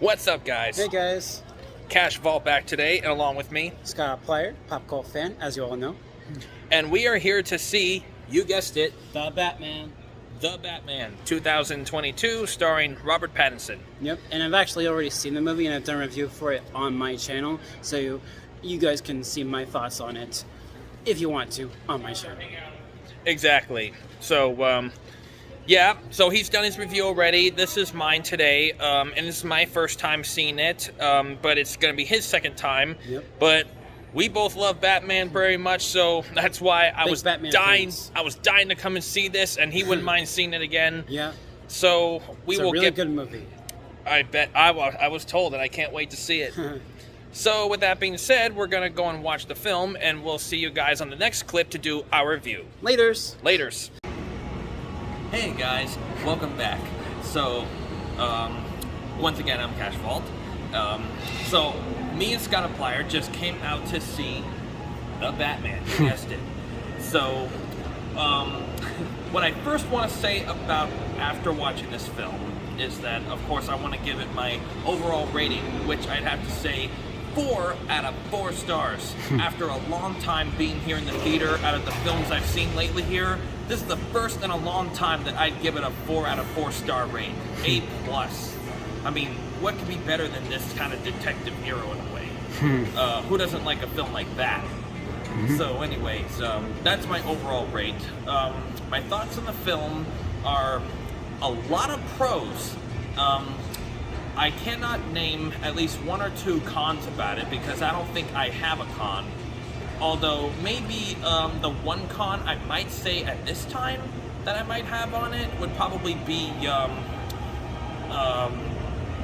What's up, guys? Hey guys, Cash Vault back today, and along with me, Scottiplier Popcultfan, as you all know. and we are here to see, you guessed it, The Batman. The Batman 2022, starring Robert Pattinson. Yep, and I've actually already seen the movie and I've done a review for it on my channel, so you guys can see my thoughts on it if you want to on my channel. Exactly. So, yeah, so he's done his review already. This is mine today, and this is my first time seeing it, but it's going to be his second time. Yep. But we both love Batman very much, so that's why I was Batman dying. fans. I was dying to come and see this, and he wouldn't mind seeing it again. Yeah, So we it's will a really get. good movie. I bet I was told, and I can't wait to see it. So with that being said, we're gonna go and watch the film, and we'll see you guys on the next clip to do our review. Laters. Laters. Hey guys, welcome back. So, once again, I'm Cash Vault. So, me and Scottiplier just came out to see The Batman. You guessed it. So, what I first want to say about after watching this film is that, of course, I want to give it my overall rating, which I'd have to say 4 out of 4 stars. After a long time being here in the theater, out of the films I've seen lately here, this is the first in a long time that I'd give it a 4 out of 4 star rating. A+. I mean, what could be better than this kind of detective hero in a way? Who doesn't like a film like that? So anyways, that's my overall rate. My thoughts on the film are a lot of pros. I cannot name at least 1 or 2 cons about it because I don't think I have a con. Although maybe the one con I might say at this time that I might have on it would probably be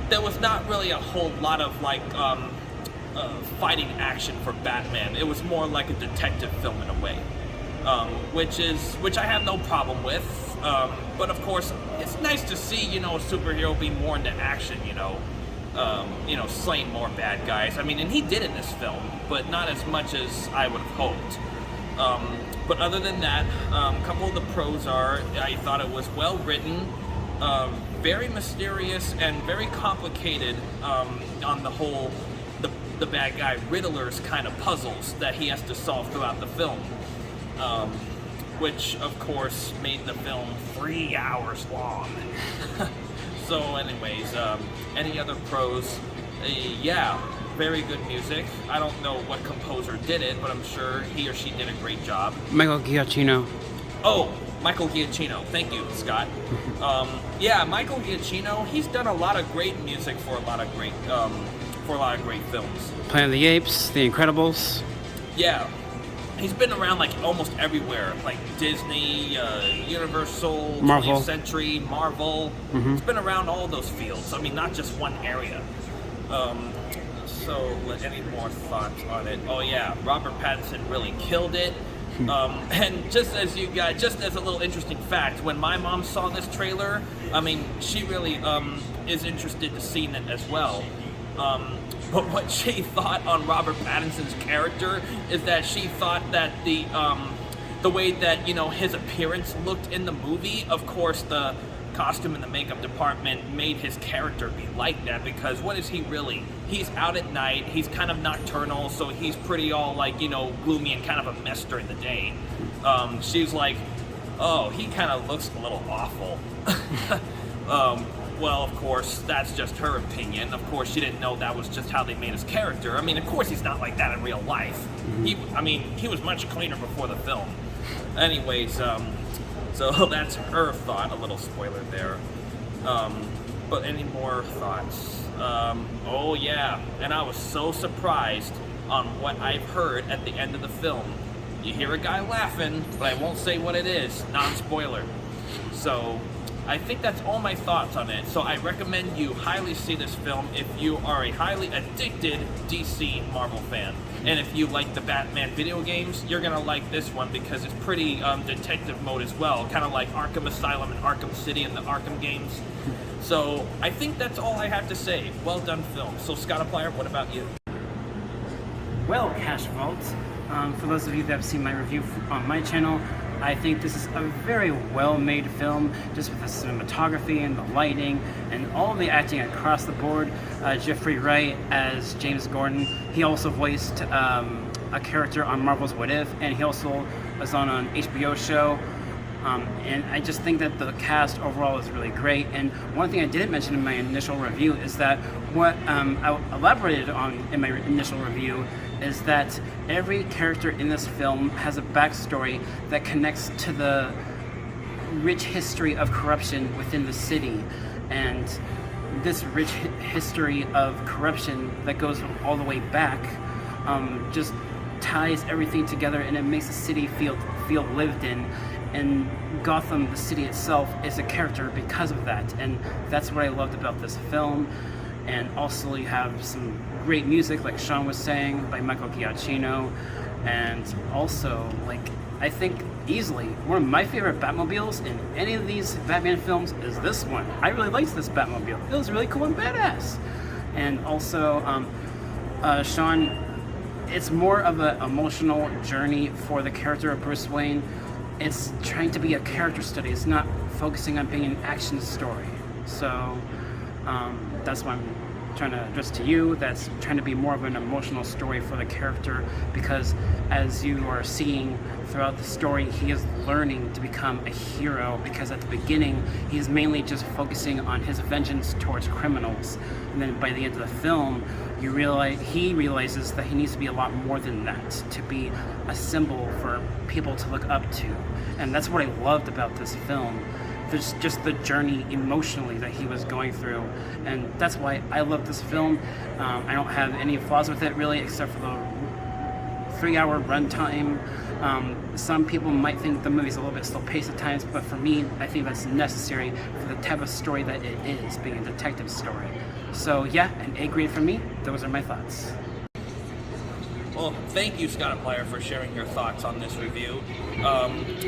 there was not really a whole lot of like fighting action for Batman. It was more like a detective film in a way, which I have no problem with. But of course, it's nice to see, a superhero be more into action, slaying more bad guys. I mean, and he did in this film, but not as much as I would have hoped. But other than that, a couple of the pros are, I thought it was well written, very mysterious and very complicated on the whole, the bad guy Riddler's kind of puzzles that he has to solve throughout the film. Which, of course, made the film 3 hours long. So anyways, any other pros? Yeah, very good music. I don't know what composer did it, but I'm sure he or she did a great job. Michael Giacchino. Oh, Michael Giacchino. Thank you, Scott. Yeah, Michael Giacchino, he's done a lot of great music for a lot of great films. Planet of the Apes, The Incredibles. Yeah. He's been around like almost everywhere, like Disney, Universal, Marvel. 20th Century, Marvel. He's been around all those fields. I mean, not just one area. So, any more thoughts on it? Oh yeah, Robert Pattinson really killed it. And just as a little interesting fact, when my mom saw this trailer, I mean, she really is interested to see it as well. But what she thought on Robert Pattinson's character is that she thought that the way that, his appearance looked in the movie, of course, the costume and the makeup department made his character be like that, because what is he really? He's out at night, he's kind of nocturnal, so he's pretty all like, gloomy and kind of a mess during the day. She's like, oh, he kind of looks a little awful. Well, of course, that's just her opinion. Of course, she didn't know that was just how they made his character. I mean, of course, he's not like that in real life. He was much cleaner before the film. Anyways, so that's her thought. A little spoiler there. But any more thoughts? Oh yeah, and I was so surprised on what I've heard at the end of the film. You hear a guy laughing, but I won't say what it is. Non-spoiler. So I think that's all my thoughts on it. So I recommend you highly see this film if you are a highly addicted DC Marvel fan. And if you like the Batman video games, you're going to like this one because it's pretty detective mode as well. Kind of like Arkham Asylum and Arkham City in the Arkham games. So I think that's all I have to say. Well done film. So Scottiplier, what about you? Well, Cash Vault, for those of you that have seen my review on my channel, I think this is a very well-made film, just with the cinematography and the lighting and all the acting across the board. Jeffrey Wright as James Gordon. He also voiced a character on Marvel's What If, and he also was on an HBO show. And I just think that the cast overall is really great. And one thing I didn't mention in my initial review is that what I elaborated on in my initial review is that every character in this film has a backstory that connects to the rich history of corruption within the city. And this rich history of corruption that goes all the way back just ties everything together, and it makes the city feel lived in. And Gotham, the city itself, is a character because of that, and that's what I loved about this film. And also you have some great music, like Sean was saying, by Michael Giacchino, and also, like, I think easily one of my favorite Batmobiles in any of these Batman films is this one. I really liked this Batmobile. It was really cool and badass. And also, Sean, it's more of an emotional journey for the character of Bruce Wayne. It's trying to be a character study. It's not focusing on being an action story. So that's what I'm trying to address to you. That's trying to be more of an emotional story for the character, because as you are seeing throughout the story, he is learning to become a hero, because at the beginning he's mainly just focusing on his vengeance towards criminals, and then by the end of the film he realizes that he needs to be a lot more than that, to be a symbol for people to look up to. And that's what I loved about this film. There's just the journey emotionally that he was going through, and that's why I love this film. I don't have any flaws with it really, except for the 3-hour runtime. Some people might think the movie's a little bit slow paced at times, but for me, I think that's necessary for the type of story that it is, being a detective story. So yeah, an A grade from me. Those are my thoughts. Well, thank you, Scottiplier, for sharing your thoughts on this review.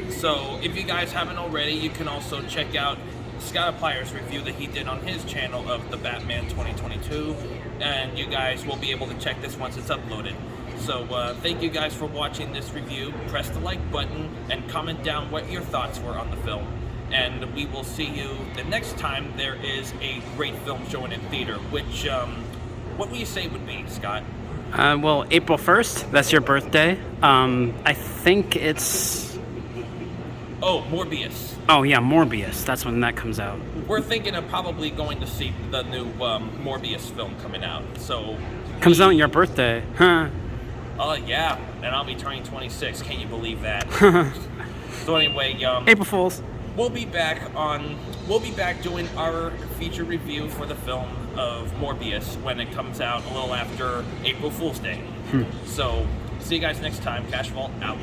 So if you guys haven't already, you can also check out Scottiplier's review that he did on his channel of the Batman 2022, and you guys will be able to check this once it's uploaded. So thank you guys for watching this review. Press the like button and comment down what your thoughts were on the film. And we will see you the next time there is a great film showing in theater, which, what will you say would be, Scott? Well, April 1st, that's your birthday. I think it's... Oh, Morbius. Oh yeah, Morbius. That's when that comes out. We're thinking of probably going to see the new Morbius film coming out, so... Comes out on your birthday, huh? Oh yeah, and I'll be turning 26, can you believe that? So anyway, April Fools. We'll be back doing our feature review for the film of Morbius when it comes out a little after April Fool's Day. So, see you guys next time. Cash Vault out.